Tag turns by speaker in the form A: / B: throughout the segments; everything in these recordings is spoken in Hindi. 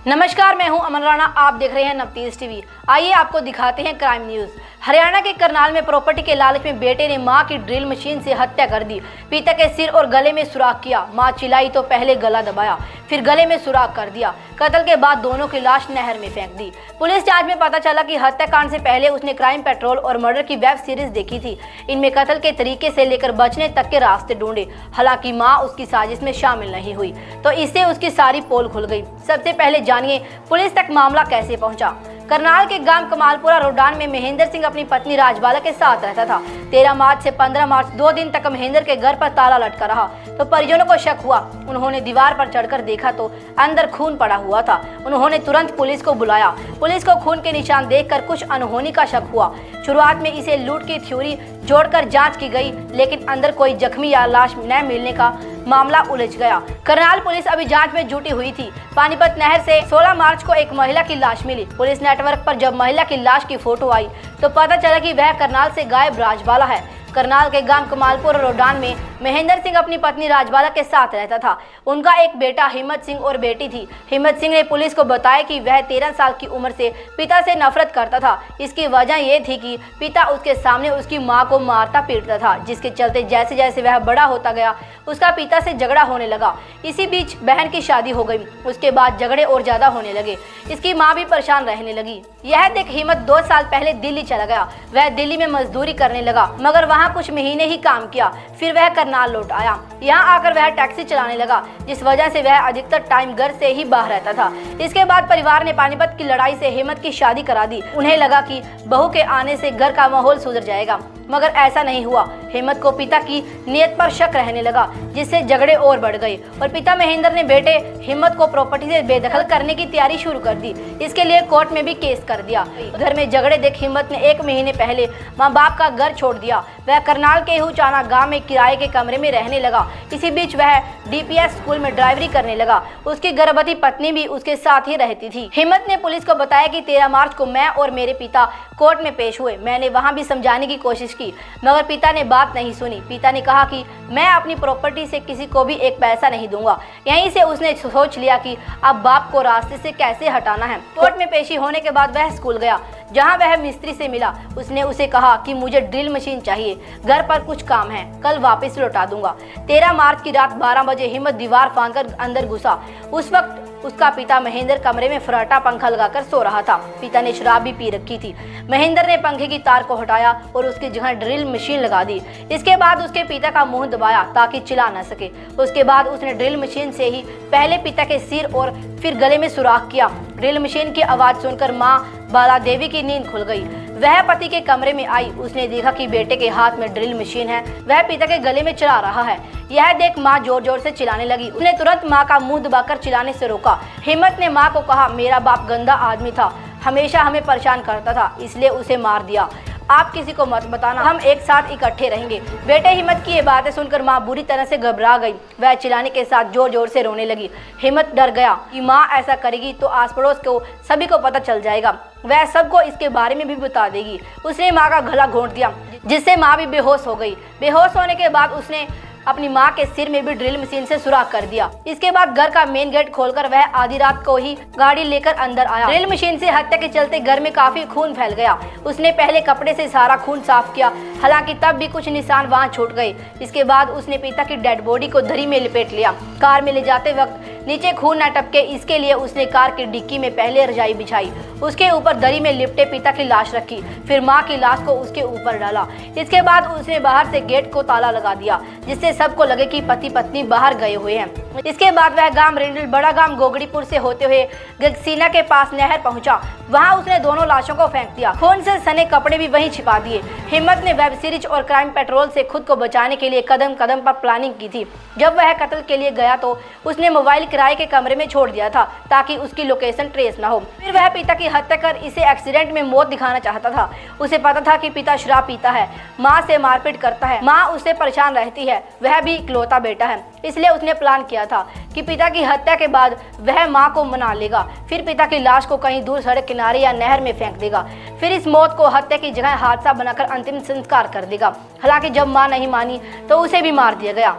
A: नमस्कार, मैं हूं अमन राणा। आप देख रहे हैं नवतेज टीवी। आइए आपको दिखाते हैं क्राइम न्यूज। हरियाणा के करनाल में प्रॉपर्टी के लालच में बेटे ने मां की ड्रिल मशीन से हत्या कर दी। पिता के सिर और गले में सुराख किया। मां चिल्लाई तो पहले गला दबाया, फिर गले में सुराख कर दिया। कत्ल के बाद दोनों की लाश नहर में फेंक दी। पुलिस जांच में पता चला कि हत्याकांड से पहले उसने क्राइम पेट्रोल और मर्डर की वेब सीरीज देखी थी। इनमें कत्ल के तरीके से लेकर बचने तक के रास्ते ढूंढे। हालांकि मां उसकी साजिश में शामिल नहीं हुई तो इससे उसकी सारी पोल खुल गई। सबसे पहले जानिए पुलिस तक मामला कैसे पहुंचा। करनाल के गांव कमालपुरा रोडान में महेंद्र सिंह अपनी पत्नी राजबाला के साथ रहता था। 13 मार्च से 15 मार्च 2 दिन तक महेंद्र के घर पर ताला लटका रहा तो परिजनों को शक हुआ। उन्होंने दीवार पर चढ़कर देखा तो अंदर खून पड़ा हुआ था। उन्होंने तुरंत पुलिस को बुलाया। पुलिस को खून के निशान देखकर कुछ अनहोनी का शक हुआ। शुरुआत में इसे लूट की थ्योरी जोड़कर जांच की गई, लेकिन अंदर कोई जख्मी या लाश न मिलने का मामला उलझ गया। करनाल पुलिस अभी जांच में जुटी हुई थी। पानीपत नहर से 16 मार्च को एक महिला की लाश मिली। पुलिस नेटवर्क पर जब महिला की लाश की फोटो आई तो पता चला कि वह करनाल से गायब राजबाला है। करनाल के गांव कमालपुर रोडान में महेंद्र सिंह अपनी पत्नी राजबाला के साथ रहता था। उनका एक बेटा हिम्मत सिंह और बेटी थी। हिम्मत सिंह ने पुलिस को बताया कि वह 13 साल की उम्र से पिता से नफरत करता था। इसकी वजह यह थी कि पिता उसके सामने उसकी मां को मारता पीटता था, जिसके चलते जैसे जैसे वह बड़ा होता गया उसका पिता से झगड़ा होने लगा। इसी बीच बहन की शादी हो गई। उसके बाद झगड़े और ज्यादा होने लगे। इसकी मां भी परेशान रहने लगी। यह देख हिम्मत 2 साल पहले दिल्ली चला गया। वह दिल्ली में मजदूरी करने लगा, मगर वहाँ कुछ महीने ही काम किया। फिर वह करनाल लौट आया। यहाँ आकर वह टैक्सी चलाने लगा, जिस वजह से वह अधिकतर टाइम घर से ही बाहर रहता था। इसके बाद परिवार ने पानीपत की लड़ाई से हिम्मत की शादी करा दी। उन्हें लगा कि बहू के आने से घर का माहौल सुधर जाएगा, मगर ऐसा नहीं हुआ। हिम्मत को पिता की नीयत पर शक रहने लगा, जिससे झगड़े और बढ़ गए और पिता महेंद्र ने बेटे हिम्मत को प्रॉपर्टी से बेदखल करने की तैयारी शुरू कर दी। इसके लिए कोर्ट में भी केस कर दिया। घर में झगड़े देख हिम्मत ने 1 महीने पहले माँ बाप का घर छोड़ दिया। वह करनाल के हुचाना गांव में किराए के कमरे में रहने लगा। इसी बीच वह DPS स्कूल में ड्राइवरी करने लगा। उसकी गर्भवती पत्नी भी उसके साथ ही रहती थी। हिम्मत ने पुलिस को बताया कि 13 मार्च को मैं और मेरे पिता कोर्ट में पेश हुए। मैंने वहां भी समझाने की कोशिश की, मगर पिता ने बात नहीं सुनी। पिता ने कहा कि मैं अपनी प्रॉपर्टी से किसी को भी एक पैसा नहीं दूंगा। यहीं से उसने सोच लिया कि अब बाप को रास्ते से कैसे हटाना है। कोर्ट में पेशी होने के बाद वह स्कूल गया, जहां वह मिस्त्री से मिला। उसने उसे कहा कि मुझे ड्रिल मशीन चाहिए, घर पर कुछ काम है, कल वापस लौटा दूंगा। 13 मार्च की रात 12 बजे हिम्मत दीवार फांदकर अंदर घुसा। उस वक्त उसका पिता महेंद्र कमरे में फर्राटा पंखा लगाकर सो रहा था। पिता ने शराब भी पी रखी थी। महेंद्र ने पंखे की तार को हटाया और उसकी जगह ड्रिल मशीन लगा दी। इसके बाद उसके पिता का मुंह दबाया ताकि चिल्ला न सके। उसके बाद उसने ड्रिल मशीन से ही पहले पिता के सिर और फिर गले में सुराख किया। ड्रिल मशीन की आवाज सुनकर मां बाला देवी की नींद खुल गई। वह पति के कमरे में आई। उसने देखा कि बेटे के हाथ में ड्रिल मशीन है। वह पिता के गले में चला रहा है। यह देख मां जोर जोर से चिल्लाने लगी। उसने तुरंत मां का मुंह दबाकर चिल्लाने से रोका। हिम्मत ने मां को कहा, मेरा बाप गंदा आदमी था, हमेशा हमें परेशान करता था, इसलिए उसे मार दिया। आप किसी को मत बताना, हम एक साथ इकट्ठे रहेंगे। बेटे हिम्मत की ये बातें सुनकर मां बुरी तरह से घबरा गई। वह चिल्लाने के साथ जोर जोर से रोने लगी। हिम्मत डर गया कि मां ऐसा करेगी तो आस पड़ोस को सभी को पता चल जाएगा। वह सबको इसके बारे में भी बता देगी। उसने मां का गला घोंट दिया, जिससे मां भी बेहोश हो गई। बेहोश होने के बाद उसने अपनी मां के सिर में भी ड्रिल मशीन से सुराख कर दिया। इसके बाद घर का मेन गेट खोलकर वह आधी रात को ही गाड़ी लेकर अंदर आया। ड्रिल मशीन से हत्या के चलते घर में काफी खून फैल गया। उसने पहले कपड़े से सारा खून साफ किया, हालांकि तब भी कुछ निशान वहां छूट गए। इसके बाद उसने पिता की डेड बॉडी को दरी में लिपेट लिया। कार में ले जाते वक्त नीचे खून न टपके, इसके लिए उसने कार की डिक्की में पहले रजाई बिछाई। उसके ऊपर दरी में लिपटे पिता की लाश रखी, फिर मां की लाश को उसके ऊपर डाला। इसके बाद उसने बाहर से गेट को ताला लगा दिया, जिससे सबको लगे कि पति पत्नी बाहर गए हुए हैं। इसके बाद वह गांव रिंडल बड़ा गांव गोगड़ीपुर से होते हुए गगसीना के पास नहर पहुंचा। वहां उसने दोनों लाशों को फेंक दिया। खून से सने कपड़े भी वहीं छिपा दिए। हिम्मत ने वेब सीरीज और क्राइम पेट्रोल से खुद को बचाने के लिए कदम कदम पर प्लानिंग की थी। जब वह कत्ल के लिए गया तो उसने मोबाइल किराए के कमरे में छोड़ दिया था ताकि उसकी लोकेशन ट्रेस न हो। फिर वह पिता की हत्या कर इसे एक्सीडेंट में मौत दिखाना चाहता था। उसे पता था कि पिता शराब पीता है, माँ से मारपीट करता है, माँ उससे परेशान रहती है, वह भी इकलौता बेटा है। इसलिए उसने प्लान किया था कि पिता की हत्या के बाद वह मां को मना लेगा, फिर पिता की लाश को कहीं दूर सड़क किनारे या नहर में फेंक देगा, फिर इस मौत को हत्या की जगह हादसा बनाकर अंतिम संस्कार कर देगा। हालांकि जब मां नहीं मानी तो उसे भी मार दिया गया।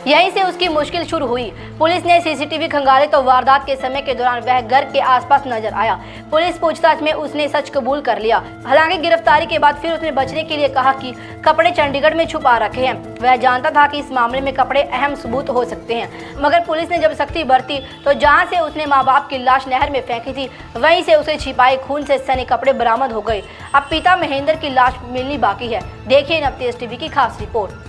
A: यहीं से उसकी मुश्किल शुरू हुई। पुलिस ने सीसीटीवी खंगाले तो वारदात के समय के दौरान वह घर के आसपास नजर आया। पुलिस पूछताछ में उसने सच कबूल कर लिया। हालांकि गिरफ्तारी के बाद फिर उसने बचने के लिए कहा कि कपड़े चंडीगढ़ में छुपा रखे हैं। वह जानता था कि इस मामले में कपड़े अहम सबूत हो सकते हैं, मगर पुलिस ने जब सख्ती बरती तो जहां से उसने माँ बाप की लाश नहर में फेंकी थी, वहीं से उसे छिपाए खून से सने कपड़े बरामद हो गए। अब पिता महेंद्र की लाश मिलनी बाकी है। देखिए नव तेज टीवी की खास रिपोर्ट।